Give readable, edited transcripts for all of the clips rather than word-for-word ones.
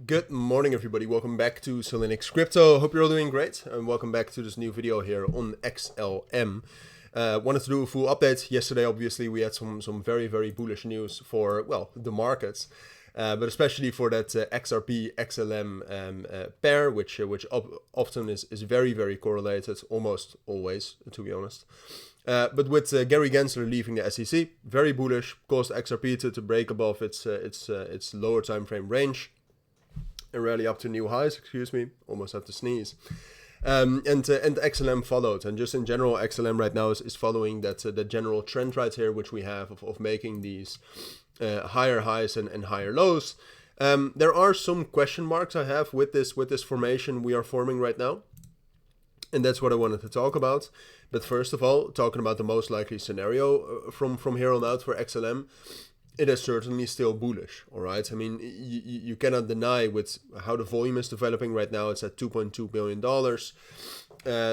Good morning, everybody. Welcome back to cilinixfxcapital. Hope you're all doing great, and welcome back to this new video here on XLM. Wanted to do a full update. Yesterday, obviously, we had some very bullish news for, well, the markets, but especially for that XRP XLM pair, which often is very correlated, almost always, to be honest. But with Gary Gensler leaving the SEC, very bullish, caused XRP to break above its lower time frame range. And rally up to new highs, excuse me, almost had to sneeze. And XLM followed, and just in general, XLM right now is following that the general trend right here, which we have of making these higher highs and higher lows. There are some question marks I have with this formation we are forming right now, and that's what I wanted to talk about. But first of all, talking about the most likely scenario from here on out for XLM. It is certainly still bullish, all right? I mean, you cannot deny with how the volume is developing right now. It's at $2.2 billion,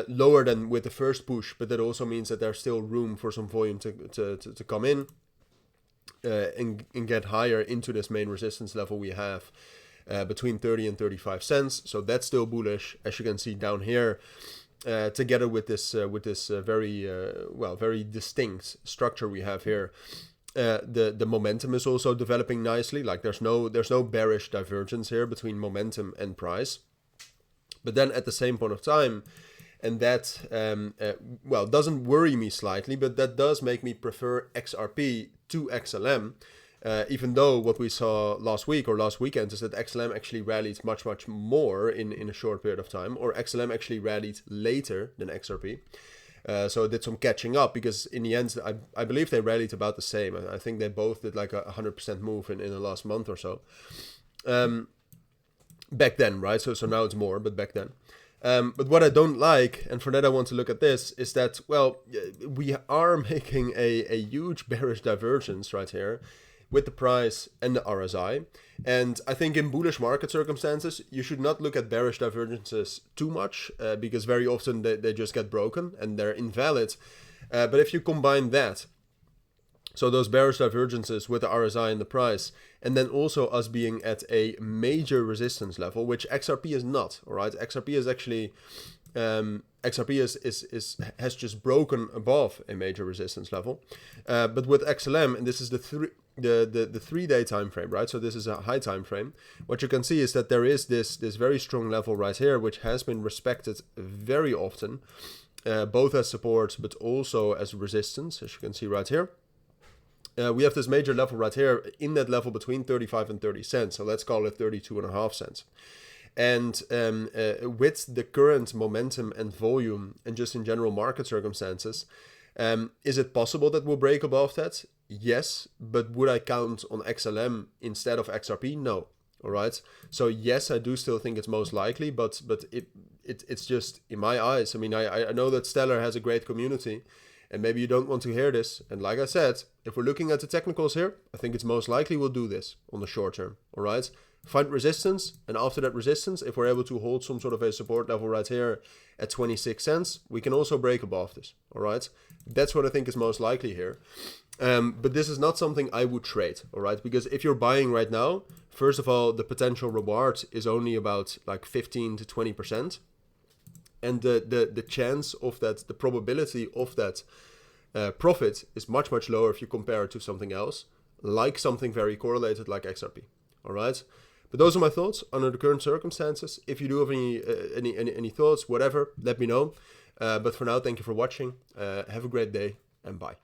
lower than with the first push, but that also means that there's still room for some volume to come in and get higher into this main resistance level we have between 30 and 35 cents. So that's still bullish, as you can see down here. Together with this very distinct structure we have here. The momentum is also developing nicely. Like there's no bearish divergence here between momentum and price. But then at the same point of time, and that doesn't worry me slightly, but that does make me prefer XRP to XLM. Even though what we saw last week or last weekend is that XLM actually rallied much more in a short period of time, or XLM actually rallied later than XRP. So it did some catching up, because in the end, I believe they rallied about the same. I think they both did like a 100% move in the last month or so. Back then, right? So now it's more, but back then. But what I don't like, and for that I want to look at this, is that, well, we are making a huge bearish divergence right here with the price and the RSI. And I think in bullish market circumstances, you should not look at bearish divergences too much, because very often they just get broken and they're invalid. But if you combine that, so those bearish divergences with the RSI and the price, and then also us being at a major resistance level, which XRP is not, all right? XRP is actually, XRP has just broken above a major resistance level. But with XLM, and this is the 3-day time frame, right? So this is a high time frame. What you can see is that there is this very strong level right here, which has been respected very often, both as support but also as resistance, as you can see right here. We have this major level right here in that level between 35 and 30 cents. So let's call it 32.5 cents. And with the current momentum and volume and just in general market circumstances, is it possible that we'll break above that? Yes, but would I count on XLM instead of XRP? No. All right. So yes, I do still think it's most likely, but it's just in my eyes. I mean, I know that Stellar has a great community, and maybe you don't want to hear this. And like I said, if we're looking at the technicals here, I think it's most likely we'll do this on the short term. All right. Find resistance, and after that resistance, if we're able to hold some sort of a support level right here at 26 cents, we can also break above this. All right. That's what I think is most likely here. But this is not something I would trade, all right? Because if you're buying right now, first of all, the potential reward is only about like 15 to 20%. And the chance of that, the probability of that profit is much lower if you compare it to something else, like something very correlated like XRP, all right? But those are my thoughts under the current circumstances. If you do have any thoughts, whatever, let me know. But for now, thank you for watching. Have a great day, and bye.